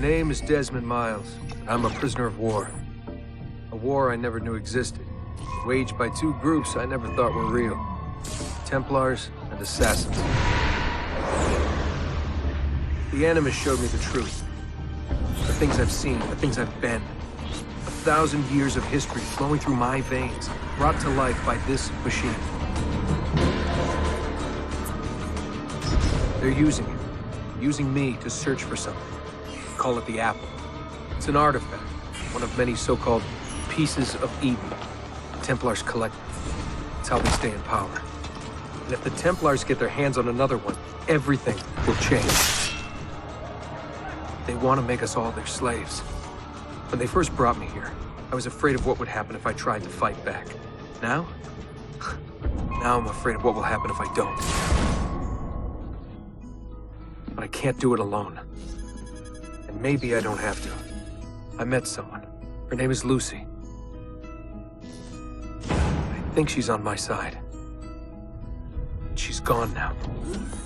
name is Desmond Miles. I'm a prisoner of war. A war I never knew existed, waged by two groups I never thought were real. Templars and Assassins. The Animus showed me the truth. The things I've seen, the things I've been. 1,000 years of history flowing through my veins, brought to life by this machine. They're using me to search for something. Call it the Apple. It's an artifact, one of many so-called pieces of Eden. The Templars collect them. It's how they stay in power. And if the Templars get their hands on another one, everything will change. They want to make us all their slaves. When they first brought me here, I was afraid of what would happen if I tried to fight back. Now? Now I'm afraid of what will happen if I don't. But I can't do it alone. And maybe I don't have to. I met someone. Her name is Lucy. I think she's on my side. She's gone now.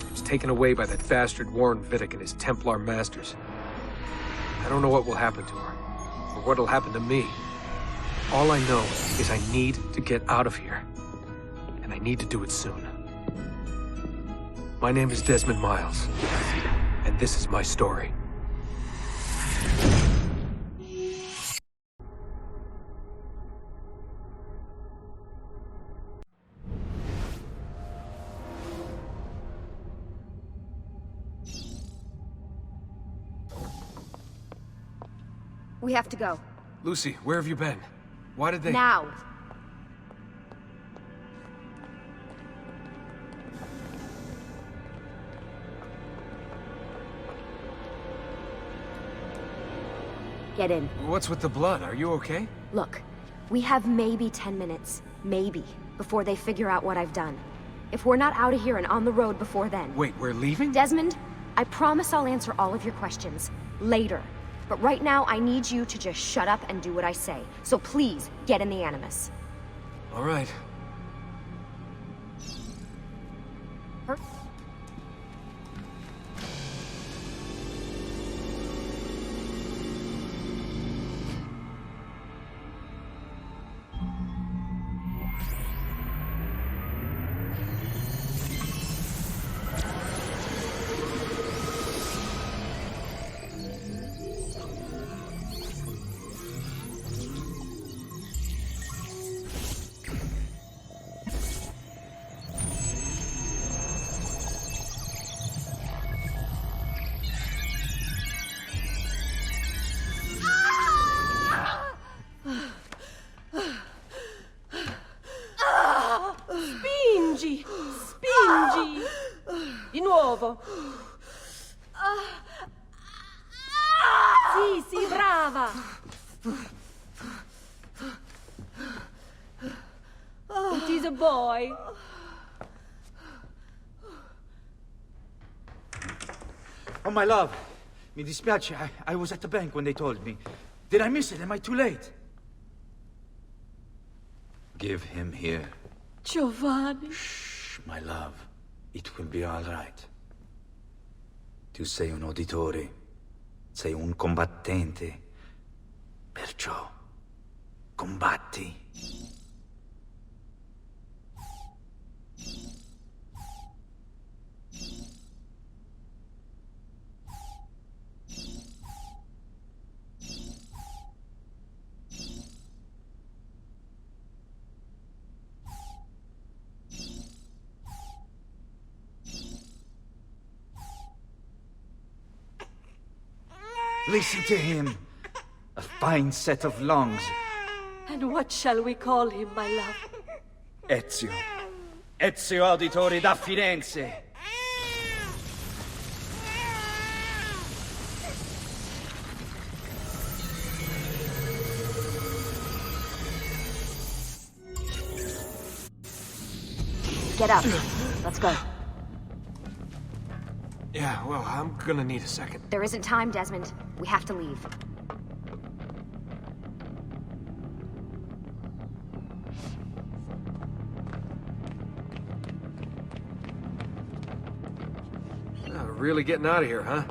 She was taken away by that bastard Warren Vidic and his Templar masters. I don't know what will happen to her, or what'll happen to me. All I know is I need to get out of here. And I need to do it soon. My name is Desmond Miles, and this is my story. We have to go. Lucy, where have you been? Why did they— Now! Get in. What's with the blood? Are you okay? Look, we have maybe 10 minutes. Maybe. Before they figure out what I've done. If we're not out of here and on the road before then... Wait, we're leaving? Desmond, I promise I'll answer all of your questions. Later. But right now, I need you to just shut up and do what I say. So please, get in the Animus. All right. Spingi! Spingi! Di nuovo! Sì, sì, brava! It is a boy. Oh, my love. Mi dispiace. I was at the bank when they told me. Did I miss it? Am I too late? Give him here. Giovanni. Shh, my love. It will be all right. Tu sei un uditore. Sei un combattente. Perciò, combatti. Listen to him. A fine set of lungs. And what shall we call him, my love? Ezio. Ezio Auditore da Firenze. Get up. Let's go. Yeah, well, I'm gonna need a second. There isn't time, Desmond. We have to leave. Really getting out of here, huh?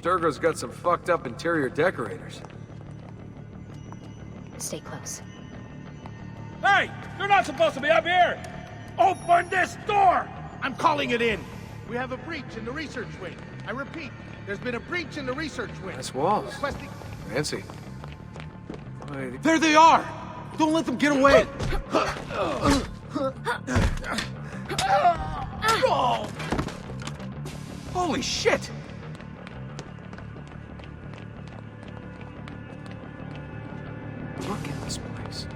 Abstergo's got some fucked up interior decorators. Stay close. Hey! You're not supposed to be up here! Open this door! I'm calling it in! We have a breach in the research wing. I repeat, there's been a breach in the research wing. Nice walls. Requesting... Fancy. Why, There they are! Don't let them get away! Holy shit! Look at this place.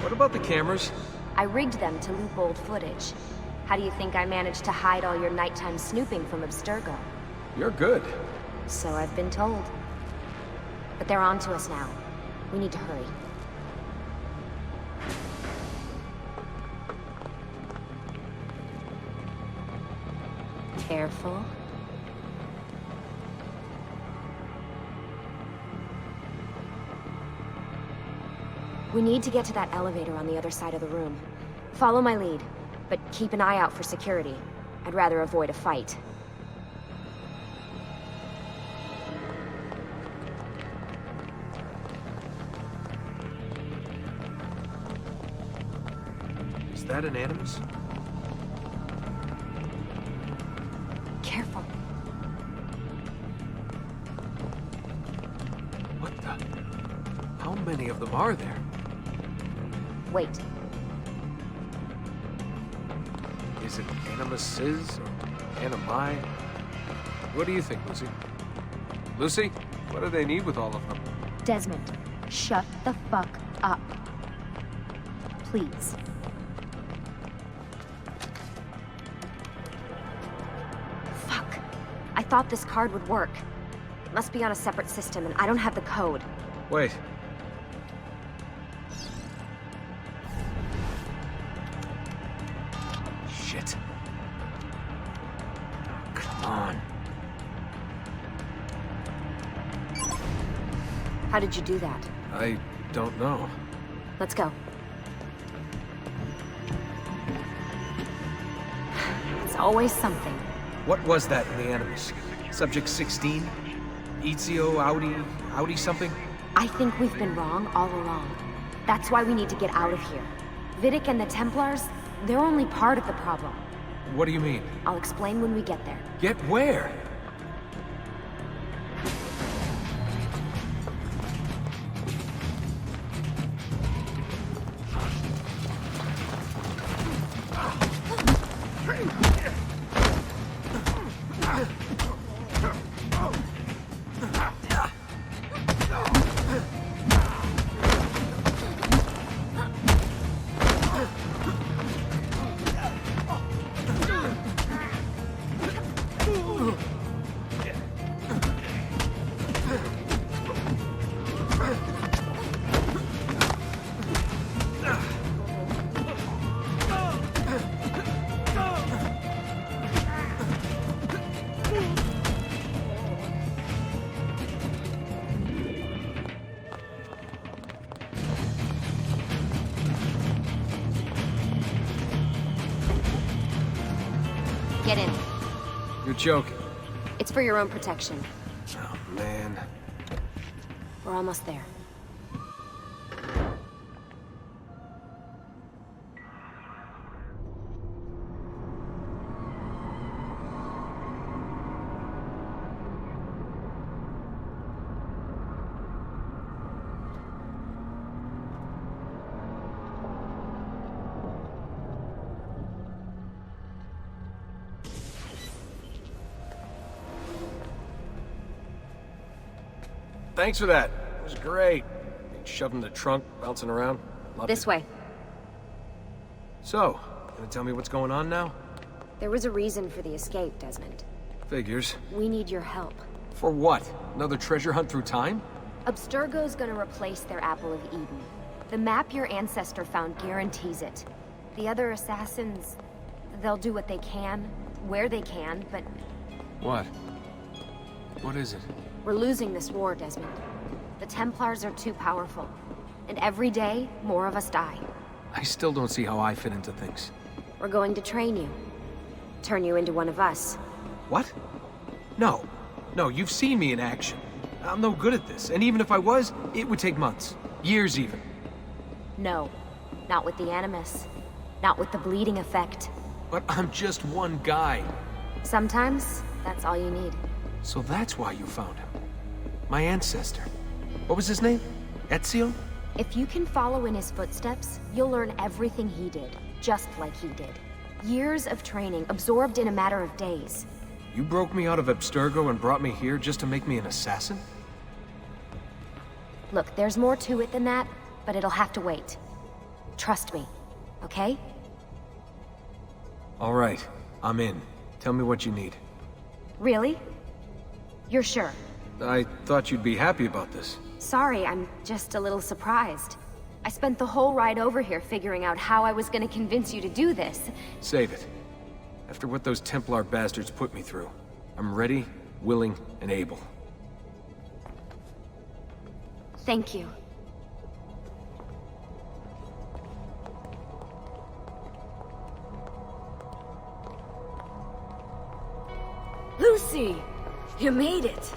What about the cameras? I rigged them to loop old footage. How do you think I managed to hide all your nighttime snooping from Abstergo? You're good. So I've been told. But they're on to us now. We need to hurry. Careful. We need to get to that elevator on the other side of the room. Follow my lead, but keep an eye out for security. I'd rather avoid a fight. Is that an Animus? Careful. What the? How many of them are there? Wait. Is it Animuses or Animi? What do you think, Lucy? Lucy, what do they need with all of them? Desmond, shut the fuck up. Please. Fuck. I thought this card would work. It must be on a separate system, and I don't have the code. Wait. Shit. Come on. How did you do that? I don't know. Let's go. It's always something. What was that in the Animus? Subject 16? Ezio, Audi something? I think we've been wrong all along. That's why we need to get out of here. Vidic and the Templars, they're only part of the problem. What do you mean? I'll explain when we get there. Get where? Get in. You're joking. It's for your own protection. Oh, man. We're almost there. Thanks for that. It was great. Shoved in the trunk, bouncing around. Loved This it. way. So, gonna tell me what's going on now? There was a reason for the escape, Desmond. Figures. We need your help. For what? Another treasure hunt through time? Abstergo's gonna replace their Apple of Eden. The map your ancestor found guarantees it. The other assassins, they'll do what they can, where they can, but What? What is it? we're losing this war, Desmond. The Templars are too powerful. And every day, more of us die. I still don't see how I fit into things. We're going to train you. Turn you into one of us. What? No. No, you've seen me in action. I'm no good at this, and even if I was, it would take months. Years even. No. Not with the Animus. Not with the bleeding effect. But I'm just one guy. Sometimes, that's all you need. So that's why you found him. My ancestor. What was his name? Ezio? If you can follow in his footsteps, you'll learn everything he did, just like he did. Years of training, absorbed in a matter of days. You broke me out of Abstergo and brought me here just to make me an assassin? Look, there's more to it than that, but it'll have to wait. Trust me, okay? All right, I'm in. Tell me what you need. Really? You're sure? I thought you'd be happy about this. Sorry, I'm just a little surprised. I spent the whole ride over here figuring out how I was gonna convince you to do this. Save it. After what those Templar bastards put me through, I'm ready, willing, and able. Thank you. Lucy! You made it!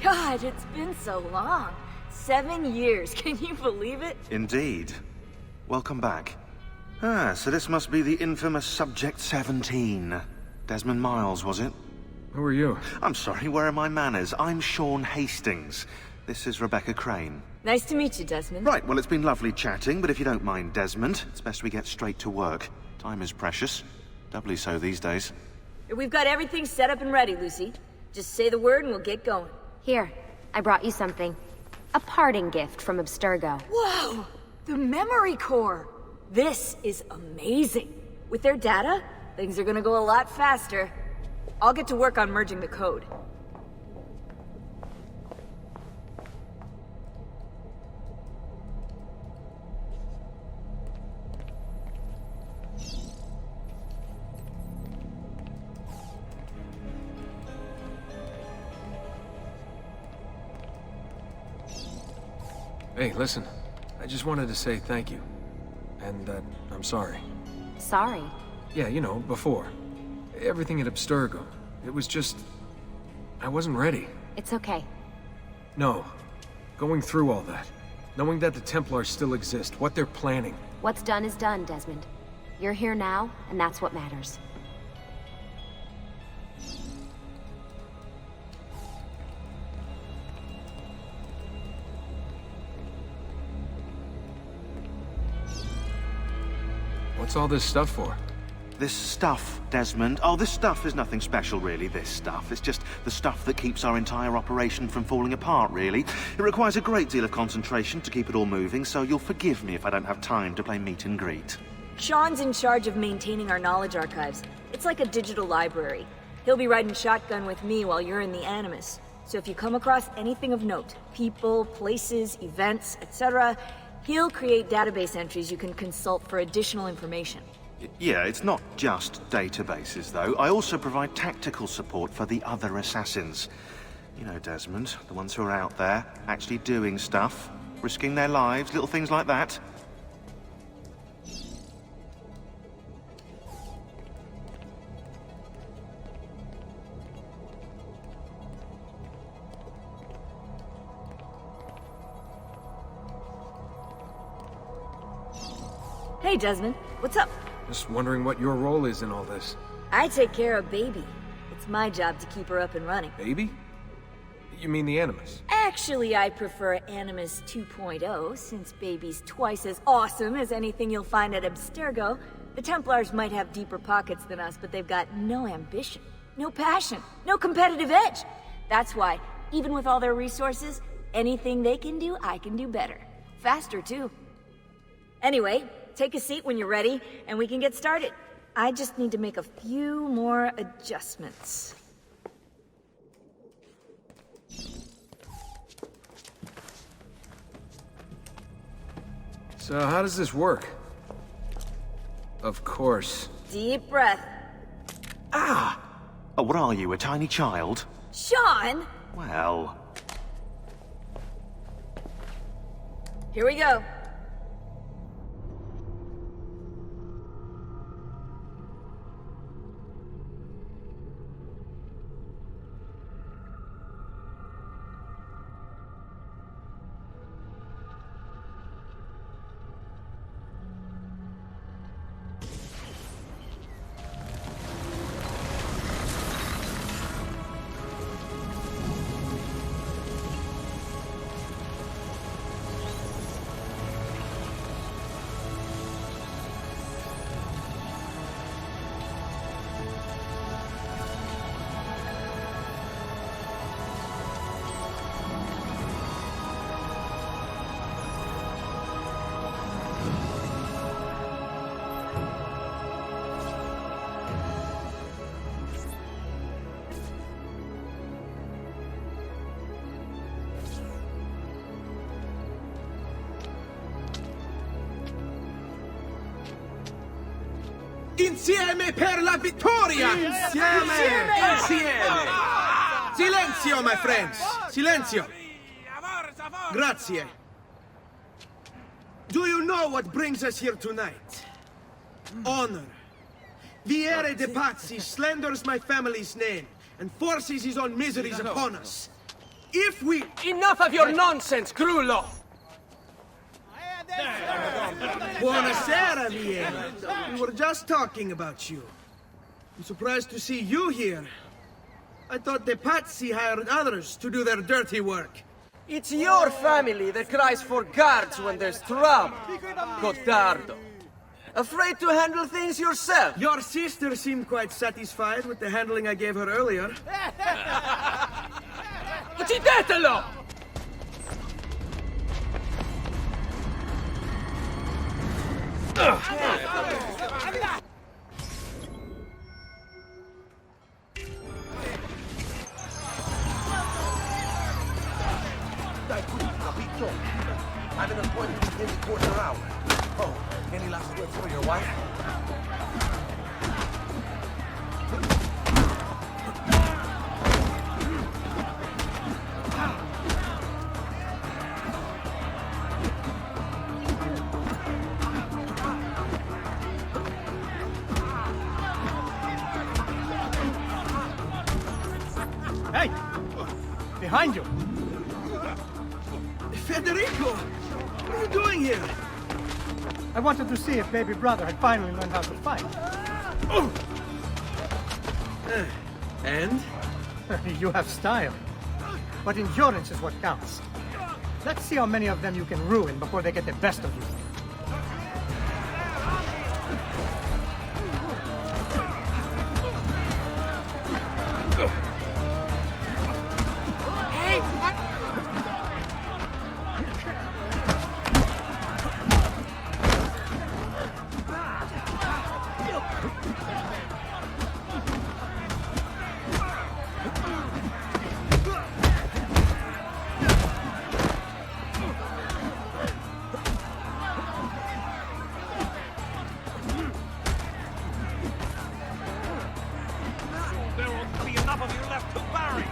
God, it's been so long. 7 years, can you believe it? Indeed. Welcome back. Ah, so this must be the infamous Subject 17. Desmond Miles, was it? Who are you? I'm sorry, where are my manners? I'm Sean Hastings. This is Rebecca Crane. Nice to meet you, Desmond. Right, well, it's been lovely chatting, but if you don't mind, Desmond, it's best we get straight to work. Time is precious. Doubly so these days. We've got everything set up and ready, Lucy. Just say the word and we'll get going. Here, I brought you something. A parting gift from Abstergo. Whoa! The memory core! This is amazing. With their data, things are gonna go a lot faster. I'll get to work on merging the code. Hey, listen. I just wanted to say thank you. And that I'm sorry. Sorry. Yeah, you know, before. Everything at Abstergo. It was just... I wasn't ready. It's okay. No. Going through all that. Knowing that the Templars still exist, what they're planning. What's done is done, Desmond. You're here now, and that's what matters. What's all this stuff for? This stuff, Desmond. Oh, this stuff is nothing special, really, this stuff. It's just the stuff that keeps our entire operation from falling apart, really. It requires a great deal of concentration to keep it all moving, so you'll forgive me if I don't have time to play meet and greet. Sean's in charge of maintaining our knowledge archives. It's like a digital library. He'll be riding shotgun with me while you're in the Animus. So if you come across anything of note, people, places, events, etc., he'll create database entries you can consult for additional information. Yeah, it's not just databases, though. I also provide tactical support for the other assassins. You know, Desmond, the ones who are out there, actually doing stuff, risking their lives, little things like that. Hey, Desmond, what's up? Just wondering what your role is in all this. I take care of Baby. It's my job to keep her up and running. Baby? You mean the Animus? Actually, I prefer Animus 2.0, since Baby's twice as awesome as anything you'll find at Abstergo. The Templars might have deeper pockets than us, but they've got no ambition, no passion, no competitive edge. That's why, even with all their resources, anything they can do, I can do better. Faster, too. Anyway, take a seat when you're ready, and we can get started. I just need to make a few more adjustments. So how does this work? Of course. Deep breath. Oh, what are you, a tiny child? Sean! Well... Here we go. Insieme per la vittoria! Insieme! Silenzio, my friends! Silenzio! Grazie. Do you know what brings us here tonight? Honor. Vieri de Pazzi slanders my family's name and forces his own miseries upon us. If we... Enough of your nonsense, Grullo! Buonasera, Vieri. We were just talking about you. I'm surprised to see you here. I thought the Pazzi hired others to do their dirty work. It's your family that cries for guards when there's trouble, Gottardo. Afraid to handle things yourself? Your sister seemed quite satisfied with the handling I gave her earlier. Uccidetelo! Dai qui, capito? I have an appointment within the quarter hour. Oh, any last words for your wife? Hey! Behind you! Federico! What are you doing here? I wanted to see if baby brother had finally learned how to fight. Oh! And? You have style. But endurance is what counts. Let's see how many of them you can ruin before they get the best of you. There won't be enough of you left to bury!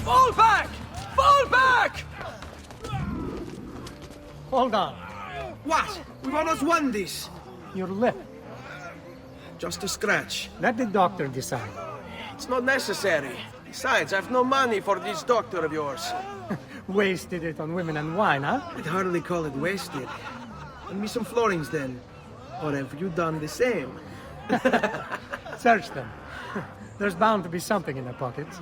Fall back! Fall back! Hold on. What? We've almost won this. Your lip. Just a scratch. Let the doctor decide. It's not necessary. Besides, I've no money for this doctor of yours. Wasted it on women and wine, huh? I'd hardly call it wasted. Lend me some florins then. Or have you done the same? Search them. There's bound to be something in their pockets.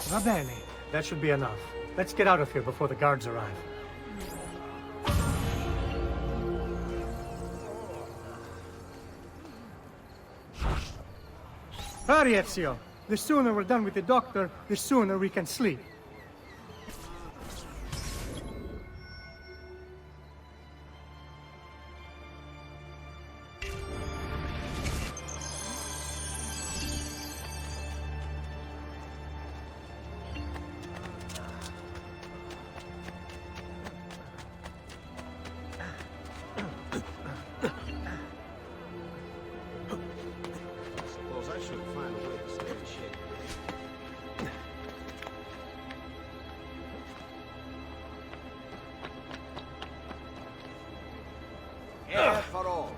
Va bene. That should be enough. Let's get out of here before the guards arrive. Hurry, Ezio. The sooner we're done with the doctor, the sooner we can sleep. Suppose I should find a way to stay in shape. Air for all.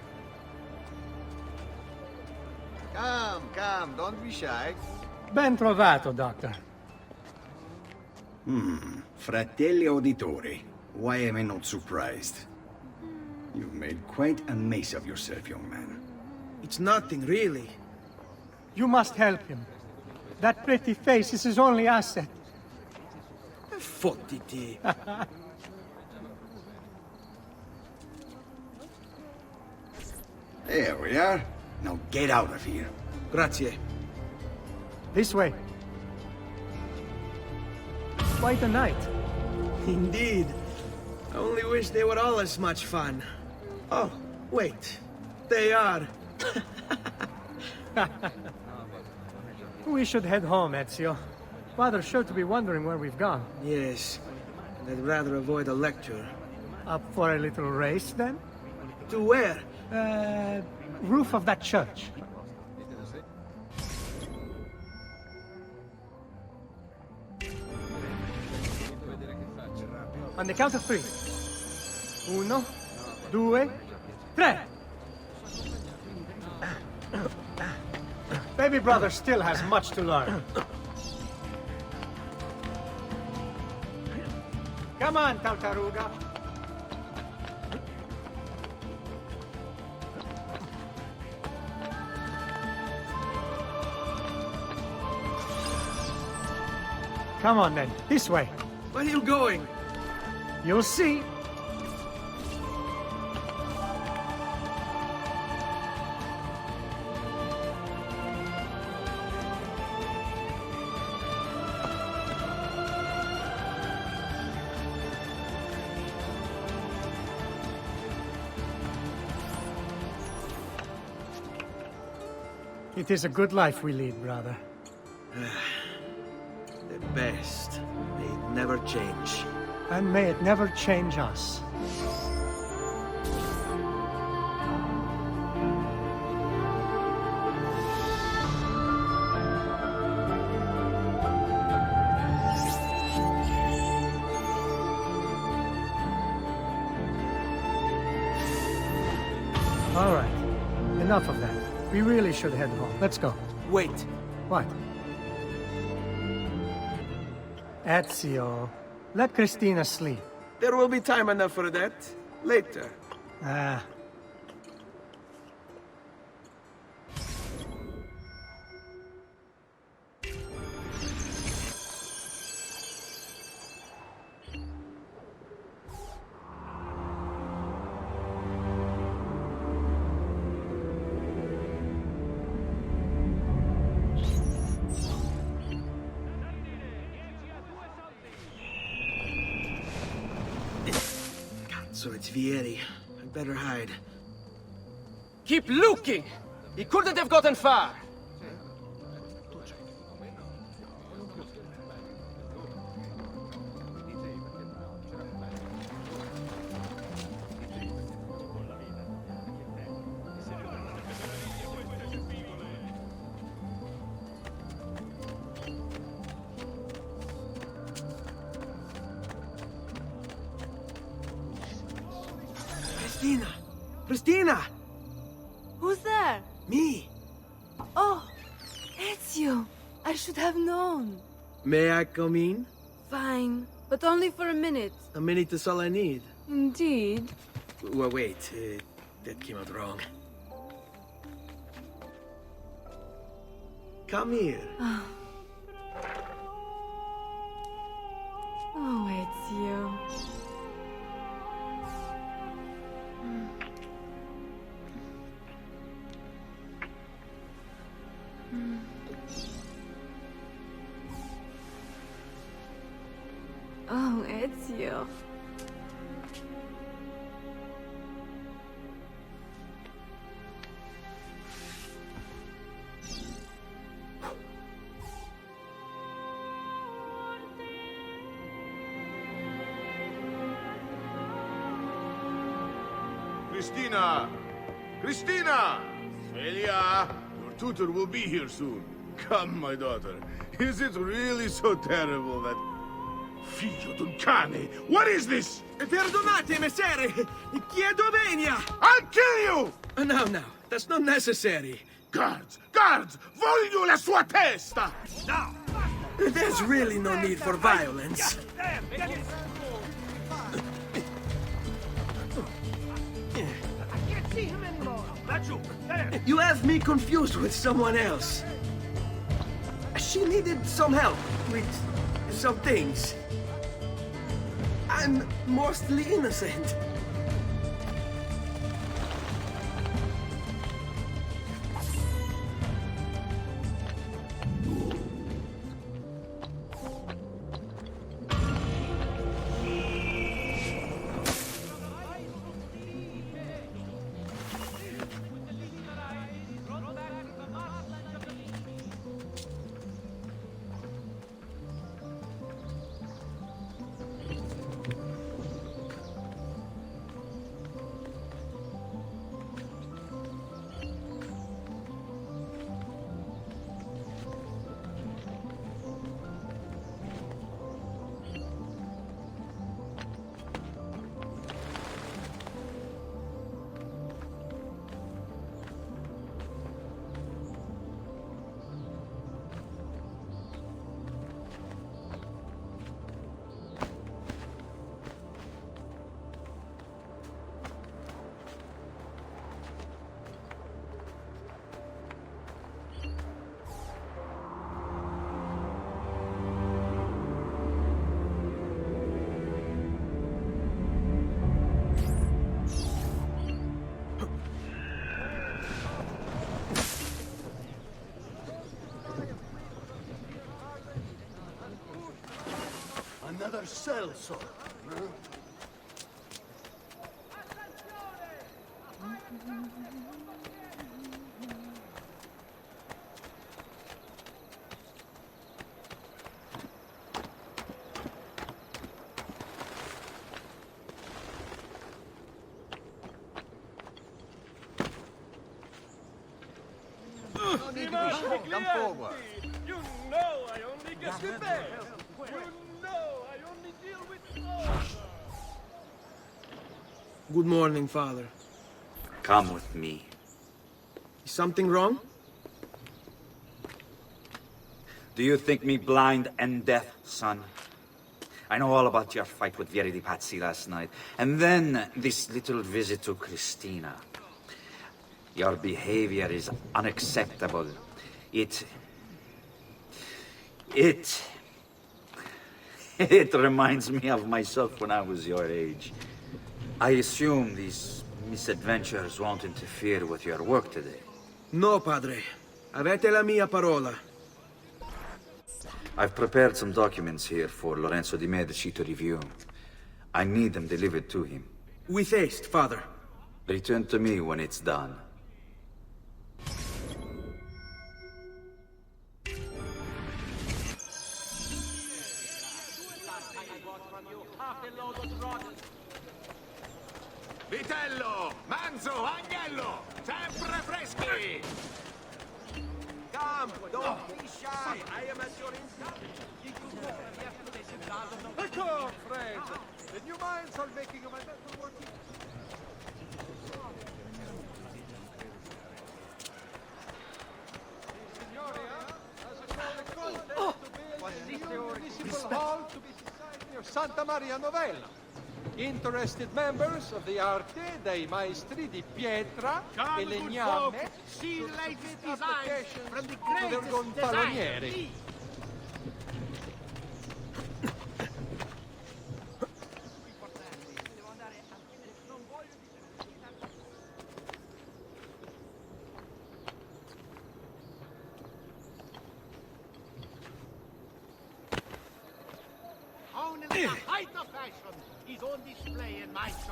Come, don't be shy. Ben trovato, Doctor. Fratelli Auditori, why am I not surprised? You've made quite a mess of yourself, young man. It's nothing, really. You must help him. That pretty face is his only asset. Fottiti. There we are. Now get out of here. Grazie. This way. Quite a night. Indeed. I only wish they were all as much fun. Oh, wait. They are. We should head home, Ezio. Father's sure to be wondering where we've gone. Yes. And I'd rather avoid a lecture. Up for a little race, then? To where? Roof of that church. On the count of 3. 1, 2, 3. Baby brother still has much to learn. Come on, Tartaruga. Come on then, this way. Where are you going? You'll see. It is a good life we lead, brother. The best. May it never change. And may it never change us. All right. Enough of that. We really should head home. Let's go. Wait. What? Ezio, let Cristina sleep. There will be time enough for that. Later. Ah. So it's Vieri. I'd better hide. Keep looking! He couldn't have gotten far! Cristina! Cristina! Who's there? Me! Oh, Ezio! I should have known. May I come in? Fine, but only for a minute. A minute is all I need. Indeed. Well, wait. That came out wrong. Come here. Oh, Ezio. Oh, Ezio. Cristina! Cristina! Celia, your tutor will be here soon. Come, my daughter. Is it really so terrible that... Figlio d'un cane! What is this? Perdonate, messere! Chiedo venia! I'll kill you! No, no, that's not necessary. Guards! Guards! Voglio la sua testa! Now! There's really no need for violence. You have me confused with someone else. She needed some help with some things. I'm mostly innocent. Another cell, sir. No need to be shy. Come forward. You know I only get the best. You know I only deal with all. Good morning, Father. Come with me. Is something wrong? Do you think me blind and deaf, son? I know all about your fight with Vieri di Pazzi last night. And then this little visit to Cristina. Your behavior is unacceptable. It reminds me of myself when I was your age. I assume these misadventures won't interfere with your work today. No, Padre. Avete la mia parola. I've prepared some documents here for Lorenzo di Medici to review. I need them delivered to him. With haste, Father. Return to me when it's done. Vitello, Manzo, Agnello, sempre freschi! Come, don't be shy. I am at your Come, friends. The new minds are making my mental working. Municipal Hall to be Society of Santa Maria Novella. Interested members of the Arte dei Maestri di Pietra e Legname see the latest designs from the greatest designers.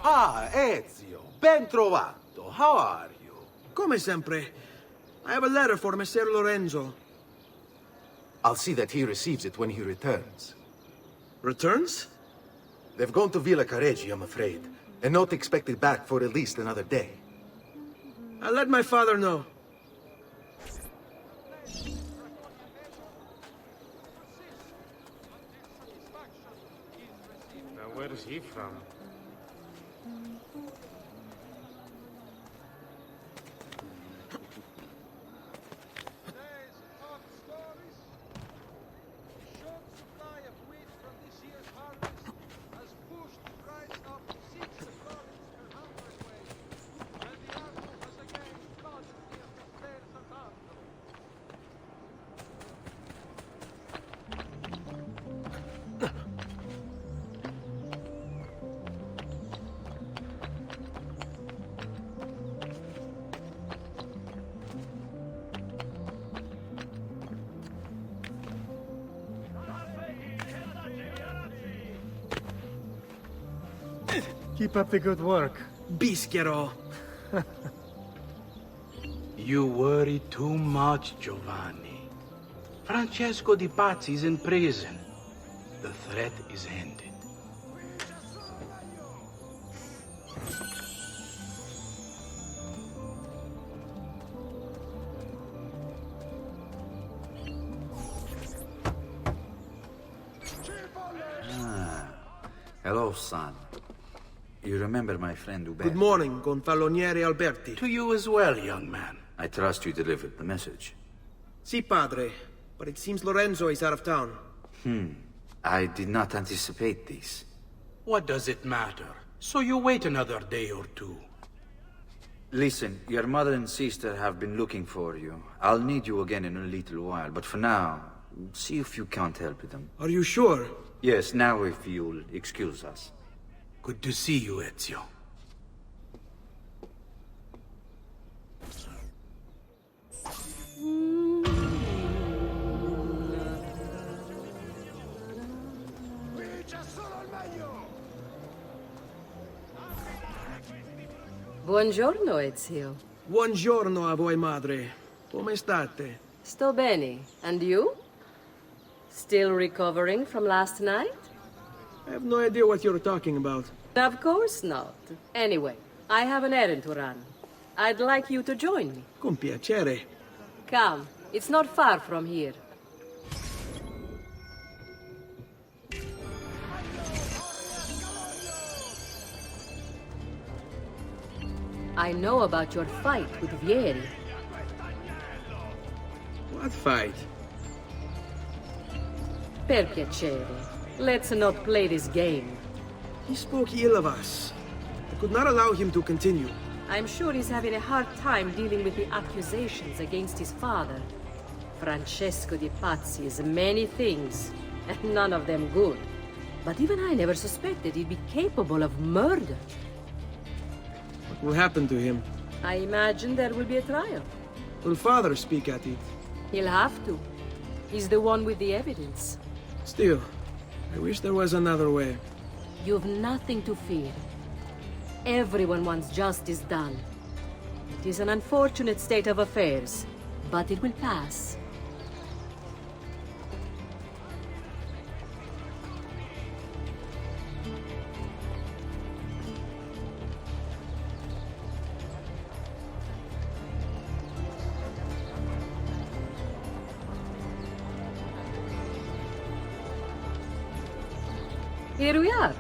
Ah, Ezio, ben trovato. How are you? Come sempre. I have a letter for Messer Lorenzo. I'll see that he receives it when he returns. Returns? They've gone to Villa Careggi, I'm afraid, and not expected back for at least another day. I'll let my father know. Now, where is he from? Keep up the good work. Bischero. You worry too much, Giovanni. Francesco Di Pazzi's in prison. The threat is ended. Hello, son. You remember my friend Uberto? Good morning, Gonfaloniere Alberti. To you as well, young man. I trust you delivered the message. Si, padre. But it seems Lorenzo is out of town. I did not anticipate this. What does it matter? So you wait another day or two. Listen, your mother and sister have been looking for you. I'll need you again in a little while, but for now, see if you can't help them. Are you sure? Yes, now if you'll excuse us. Good to see you, Ezio. Buongiorno, Ezio. Buongiorno a voi, madre. Come state? Sto bene. And you? Still recovering from last night? I have no idea what you're talking about. Of course not. Anyway, I have an errand to run. I'd like you to join me. Con piacere. Come, it's not far from here. I know about your fight with Vieri. What fight? Per piacere. Let's not play this game. He spoke ill of us. I could not allow him to continue. I'm sure he's having a hard time dealing with the accusations against his father. Francesco Di Pazzi is many things, and none of them good. But even I never suspected he'd be capable of murder. What will happen to him? I imagine there will be a trial. Will father speak at it? He'll have to. He's the one with the evidence. Still, I wish there was another way. You've nothing to fear. Everyone wants justice done. It is an unfortunate state of affairs, but it will pass. Here we are.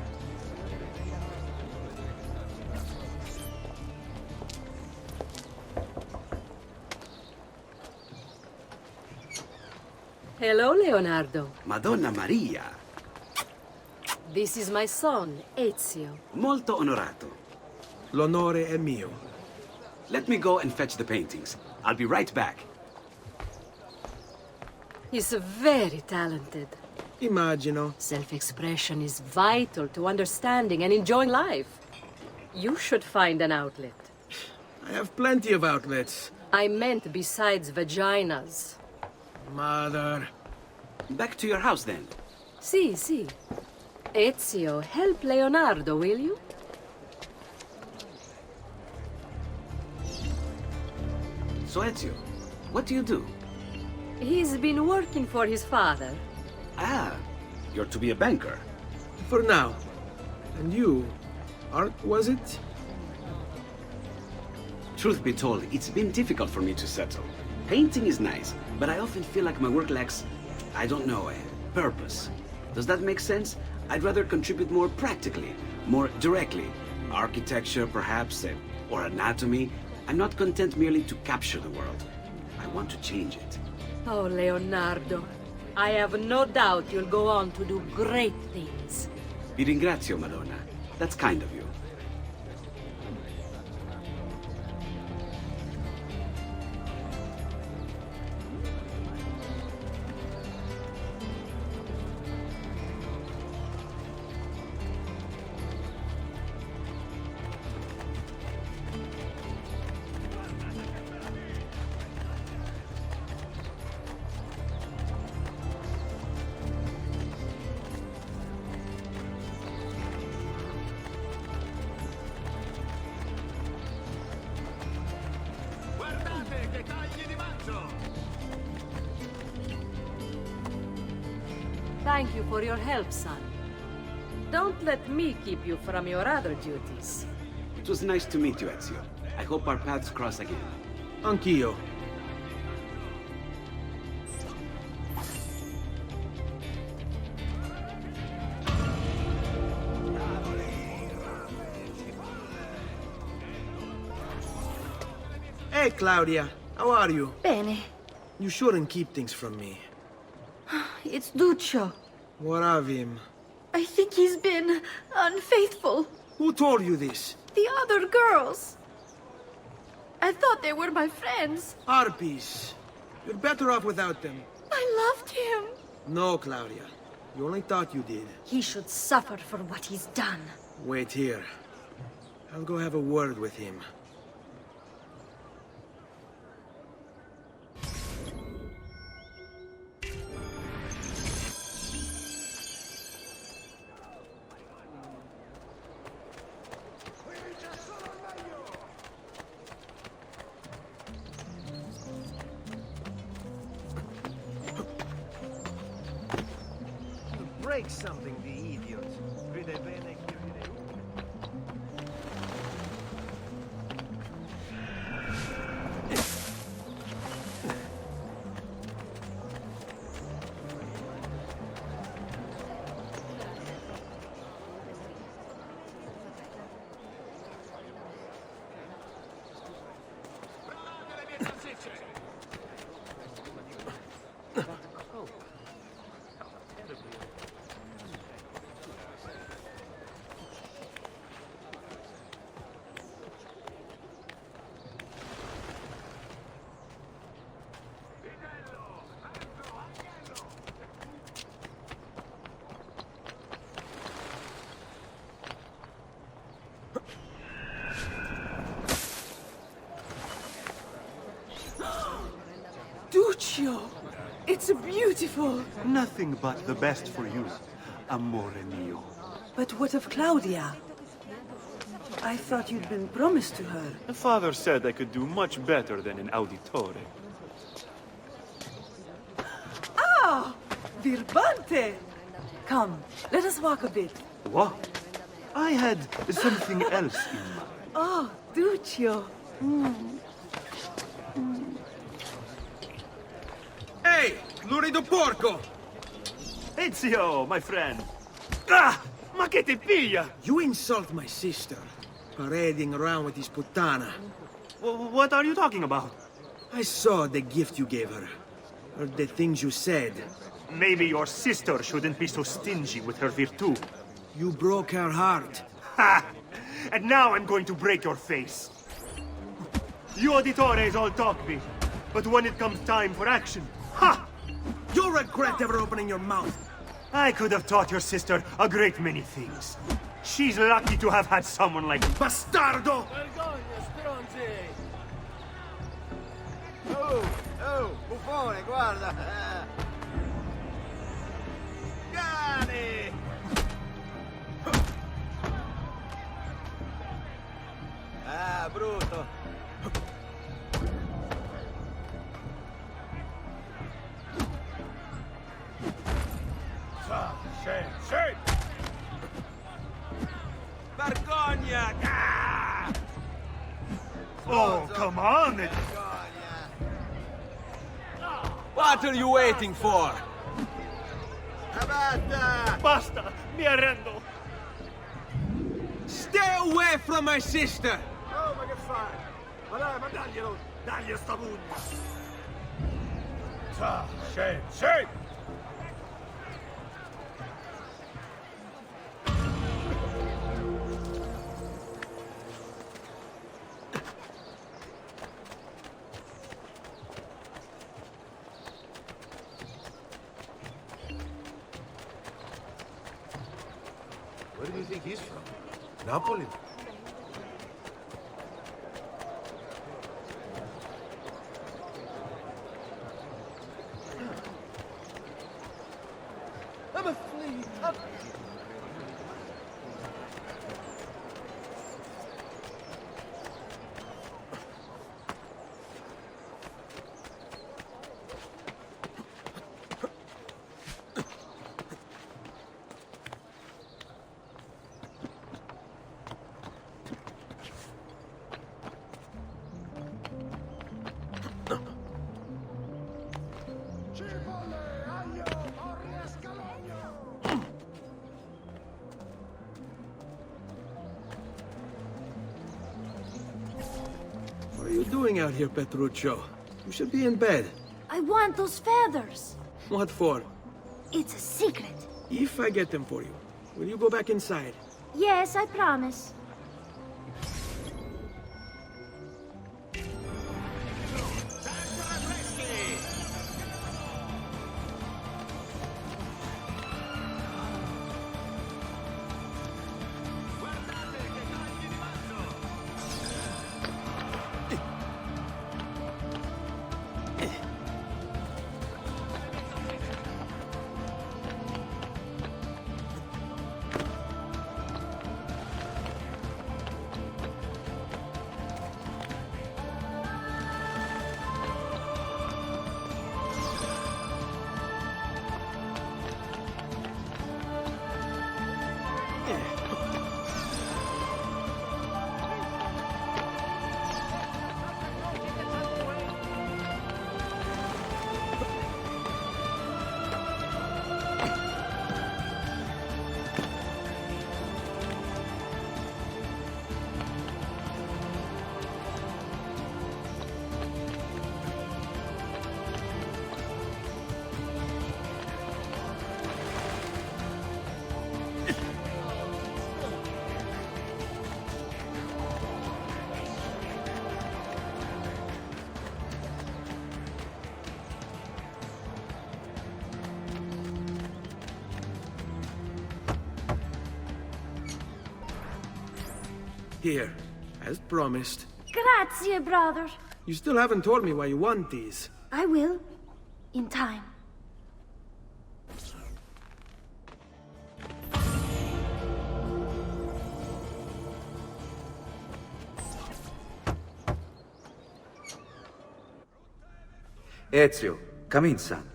Hello, Leonardo. Madonna Maria. This is my son, Ezio. Molto onorato. L'onore è mio. Let me go and fetch the paintings. I'll be right back. He's very talented. Immagino. Self-expression is vital to understanding and enjoying life. You should find an outlet. I have plenty of outlets. I meant besides vaginas. Mother. Back to your house then. Si, si. Ezio, help Leonardo, will you? So, Ezio, what do you do? He's been working for his father. Ah, you're to be a banker. For now. And you, Art, was it? Truth be told, it's been difficult for me to settle. Painting is nice, but I often feel like my work lacks, I don't know, purpose. Does that make sense? I'd rather contribute more practically, more directly. Architecture, perhaps, or anatomy. I'm not content merely to capture the world. I want to change it. Oh, Leonardo. I have no doubt you'll go on to do great things. Vi ringrazio, Madonna. That's kind of you. Thank you for your help, son. Don't let me keep you from your other duties. It was nice to meet you, Ezio. I hope our paths cross again. Anch'io. Hey, Claudia. How are you? Bene. You shouldn't keep things from me. It's Duccio. What of him? I think he's been unfaithful. Who told you this? The other girls. I thought they were my friends. Harpies. You're better off without them. I loved him. No, Claudia. You only thought you did. He should suffer for what he's done. Wait here. I'll go have a word with him. Break something, the idiot. Duccio! It's beautiful! Nothing but the best for you, amore mio. But what of Claudia? I thought you'd been promised to her. Father said I could do much better than an auditore. Ah! Birbante! Come, let us walk a bit. What? I had something else in mind. Oh, Duccio. Hey, lurido porco! Ezio, my friend. Ah! Ma che te piglia? You insult my sister, parading around with this puttana. What are you talking about? I saw the gift you gave her. Heard the things you said. Maybe your sister shouldn't be so stingy with her virtù. You broke her heart. Ha! And now I'm going to break your face. You auditores all talk me, but when it comes time for action, ha! You'll regret ever opening your mouth. I could have taught your sister a great many things. She's lucky to have had someone like Bastardo! Vergogna, stronzi! Oh, buffone, guarda! Cani! Ah, bruto. Vergogna! Ah! Oh, come on! What are you waiting for? Basta! Mi arrendo! Stay away from my sister! Oh, ma che fai? Ma dai, ma dagli sta pugna! Sì! Where do you think he's from? Napoli? I'm a flea. What are you doing out here, Petruccio? You should be in bed. I want those feathers. What for? It's a secret. If I get them for you, will you go back inside? Yes, I promise. Here, as promised. Grazie, brother. You still haven't told me why you want these. I will. In time. Ezio, come in, son.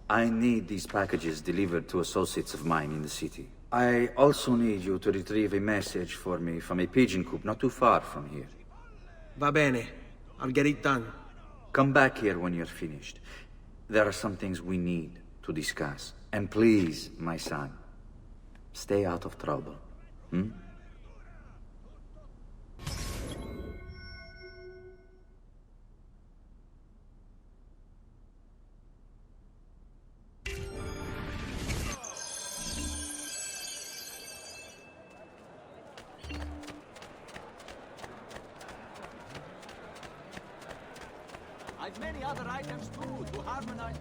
I need these packages delivered to associates of mine in the city. I also need you to retrieve a message for me from a pigeon coop not too far from here. Va bene. I'll get it done. Come back here when you're finished. There are some things we need to discuss. And please, my son, stay out of trouble. Hmm? I've many other items too, to harmonize.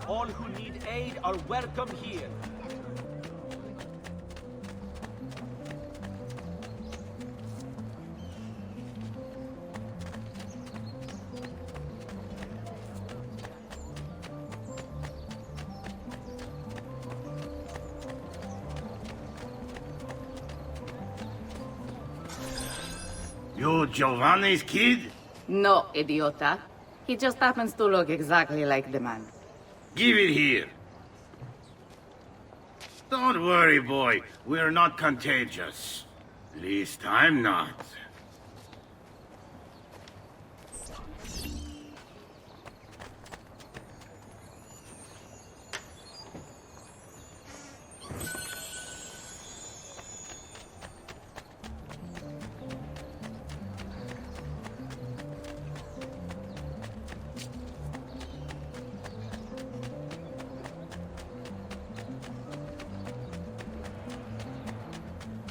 All who need aid are welcome here. You Giovanni's kid? No, idiota. He just happens to look exactly like the man. Give it here. Don't worry, boy. We're not contagious. Least I'm not.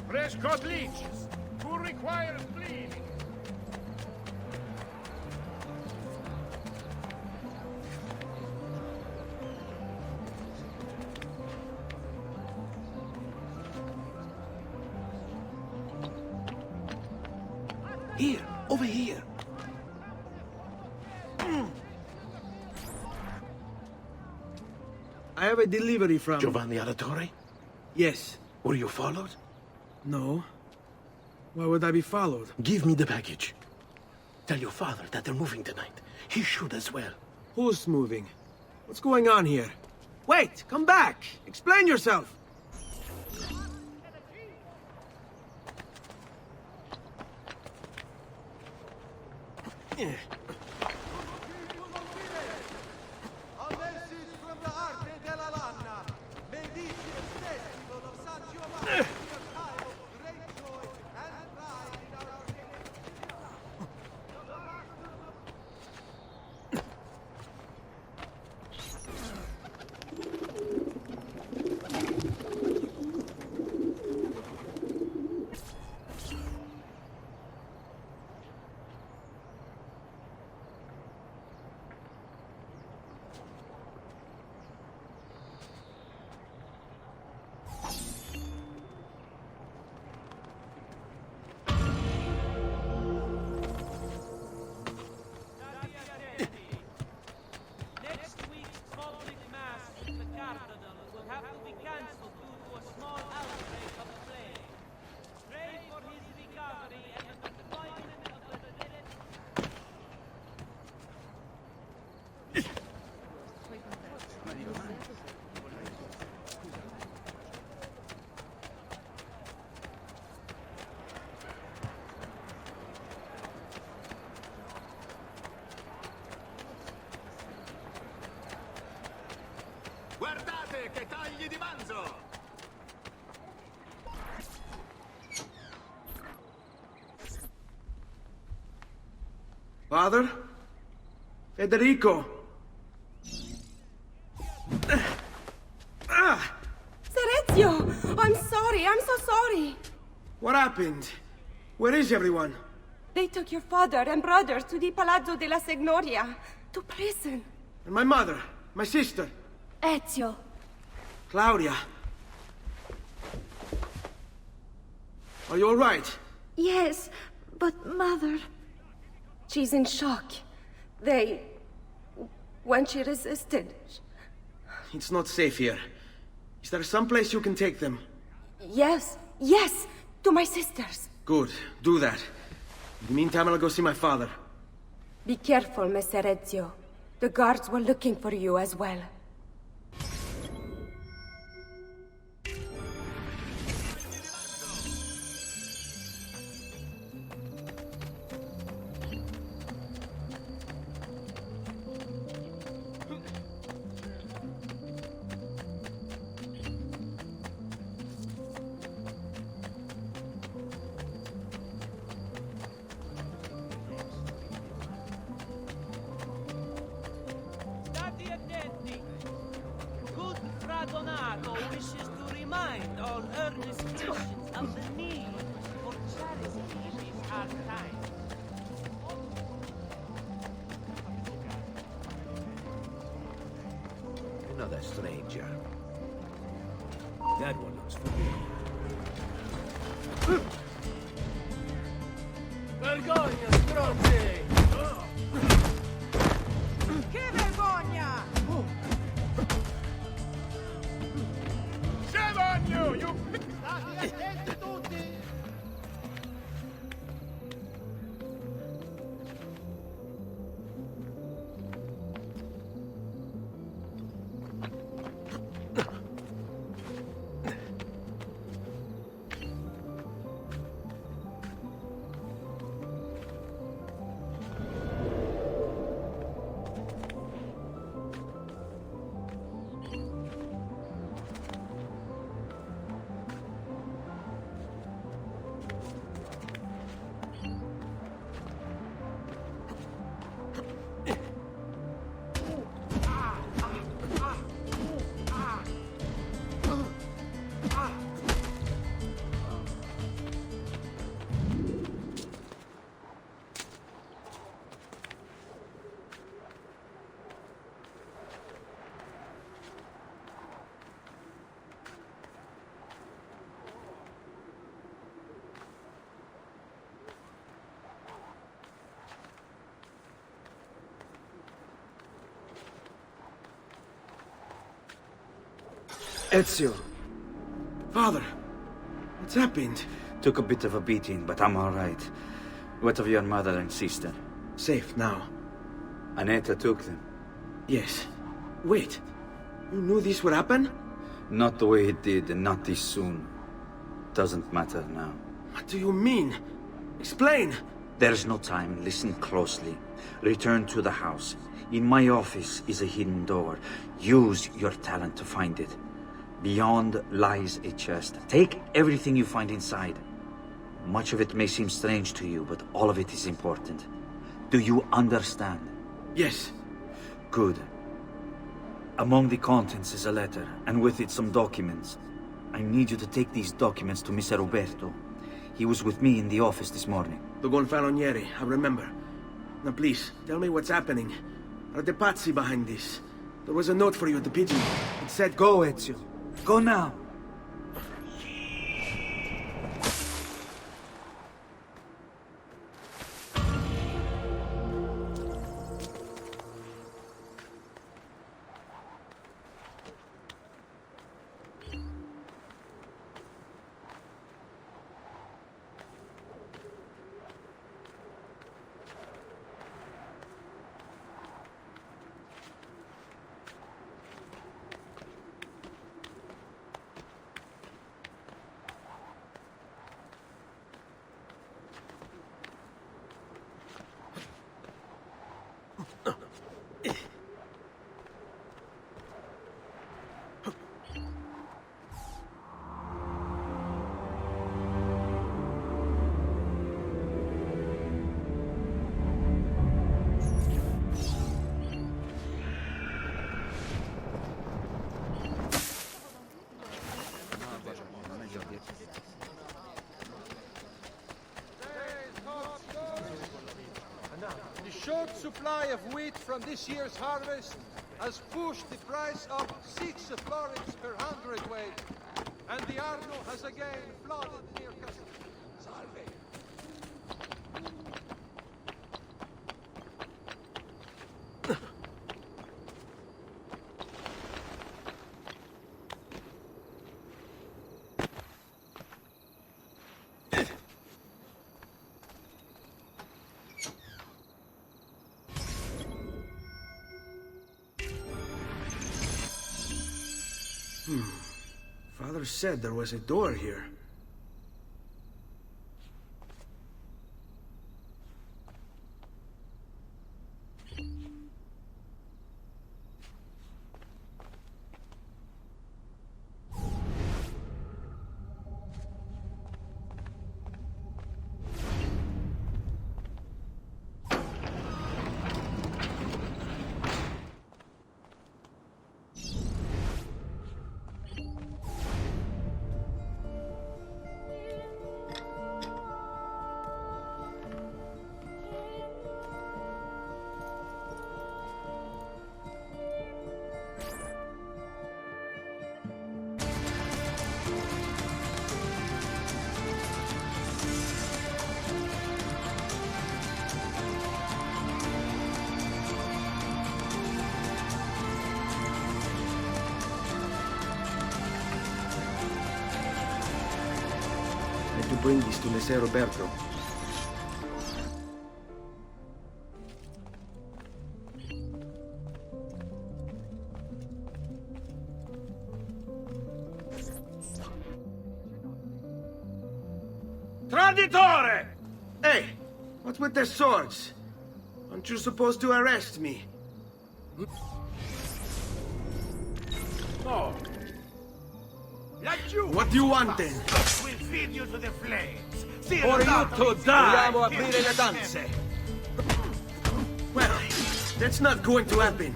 Fresh-cut leeches. Who requires bleeding? Here, over here. I have a delivery from... Giovanni Auditore? Yes. Were you followed? No. Why would I be followed? Give me the package. Tell your father that they're moving tonight. He should as well. Who's moving? What's going on here? Wait! Come back! Explain yourself! Guardate che tagli di manzo! Father? Federico! Serezio! I'm sorry, I'm so sorry! What happened? Where is everyone? They took your father and brothers to the Palazzo della Signoria, to prison. And my mother? My sister? Ezio. Claudia? Are you all right? Yes, but Mother... She's in shock. When she resisted... It's not safe here. Is there some place you can take them? Yes, to my sisters. Good, do that. In the meantime, I'll go see my father. Be careful, Messer Ezio. The guards were looking for you as well. Donato wishes to remind all earnest Christians of the need for charity in these hard times. Another stranger. That one looks familiar. Vergogna, stronzi! Che vergogna! Shame on you, you... State attenti tutti! Ezio. Father, what's happened? Took a bit of a beating, but I'm all right. What of your mother and sister? Safe now. Annetta took them. Yes. Wait. You knew this would happen? Not the way it did, and not this soon. Doesn't matter now. What do you mean? Explain! There's no time. Listen closely. Return to the house. In my office is a hidden door. Use your talent to find it. Beyond lies a chest. Take everything you find inside. Much of it may seem strange to you, but all of it is important. Do you understand? Yes. Good. Among the contents is a letter, and with it some documents. I need you to take these documents to Mr. Roberto. He was with me in the office this morning. The Gonfaloniere, I remember. Now please, tell me what's happening. Are the Pazzi behind this? There was a note for you at the pigeon. It said, "Go, Ezio. Go now." The short supply of wheat from this year's harvest has pushed the price up 6 florins per hundredweight, and the Arno has again flooded near Castel. Father said there was a door here. To bring this to Messer Roberto. Traditore! Hey, what's with their swords? Aren't you supposed to arrest me? Oh. What do you want then? We'll feed you to the flames. For you to die! Vogliamo aprire le danze. Well, that's not going to happen.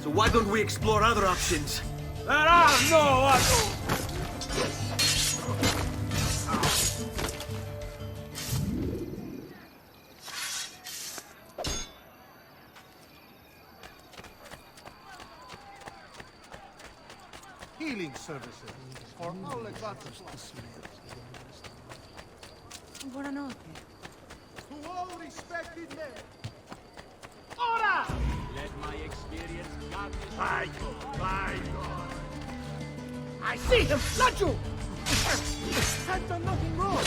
So why don't we explore other options? There are no others! Healing services for all exotics. Buonanotte. To all respected men. Ora! Let my experience guide me. By God. I see him! Not you! I've done nothing wrong!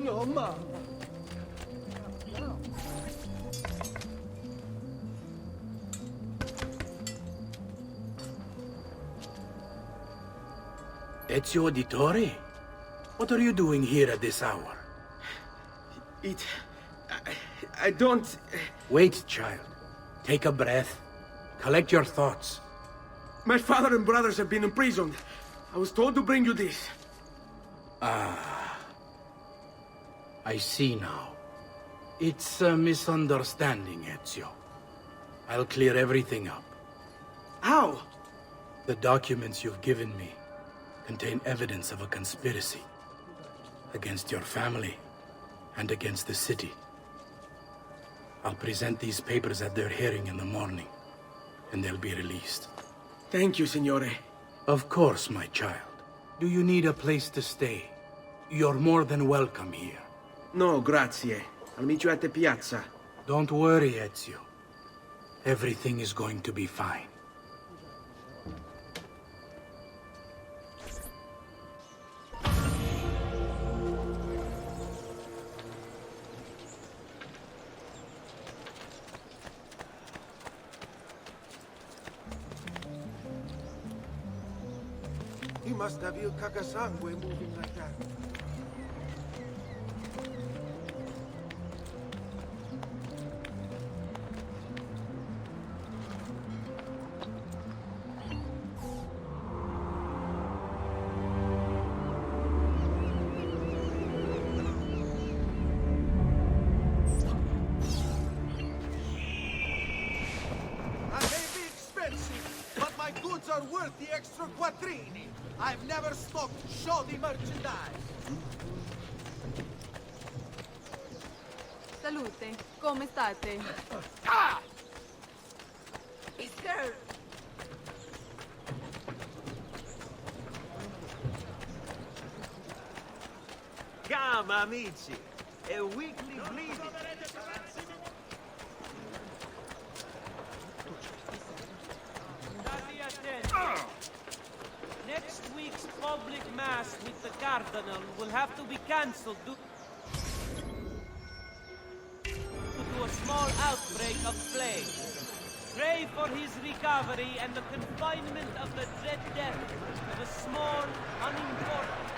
No, Mama. Ezio Auditore? What are you doing here at this hour? I don't... Wait, child. Take a breath. Collect your thoughts. My father and brothers have been imprisoned. I was told to bring you this. Ah. I see now. It's a misunderstanding, Ezio. I'll clear everything up. How? The documents you've given me contain evidence of a conspiracy against your family and against the city. I'll present these papers at their hearing in the morning, and they'll be released. Thank you, Signore. Of course, my child. Do you need a place to stay? You're more than welcome here. No, grazie. I'll meet you at the piazza. Don't worry, Ezio. Everything is going to be fine. He must have Il Cacasangue moving like that. I may be expensive, but my goods are worth the extra quattrini. I've never stocked shoddy merchandise. Salute, come state? Ah! Is there... Come, amici. A weekly bleeding. Next week's public mass with the Cardinal will have to be cancelled due to a small outbreak of plague. Pray for his recovery and the confinement of the dread death of a small, unimportant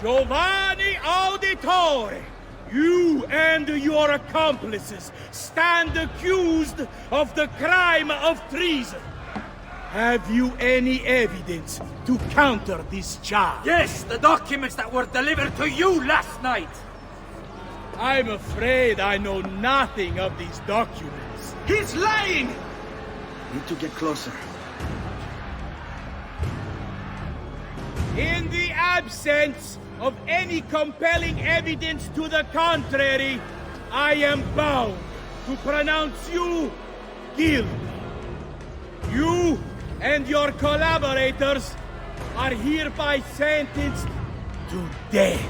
Giovanni Auditore! You and your accomplices stand accused of the crime of treason. Have you any evidence to counter this charge? Yes, the documents that were delivered to you last night. I'm afraid I know nothing of these documents. He's lying! Need to get closer. In the absence of any compelling evidence to the contrary, I am bound to pronounce you guilty. You and your collaborators are hereby sentenced to death.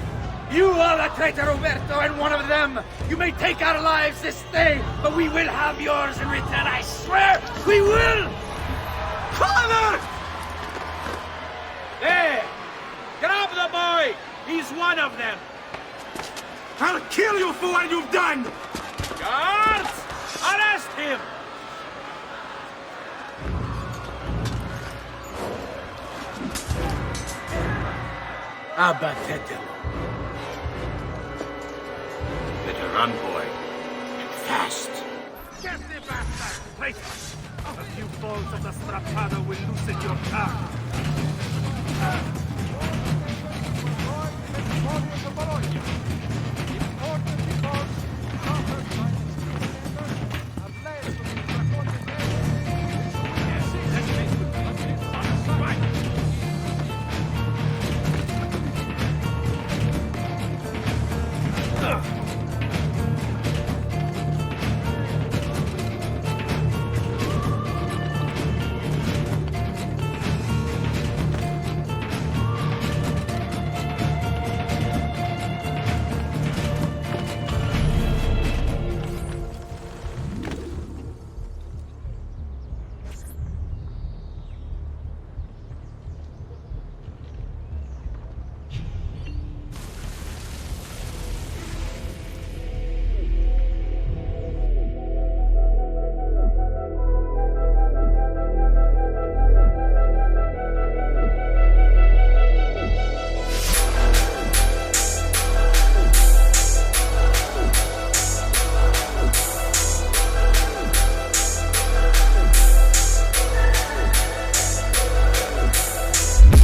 You are the traitor, Roberto, and one of them. You may take our lives this day, but we will have yours in return, I swear! We will! Father! There! Grab the boy! He's one of them! I'll kill you for what you've done! Guards! Arrest him! Abatetelo. Better run, boy. And fast. Get the bastard! Wait! A few balls of the strappado will loosen your tongue.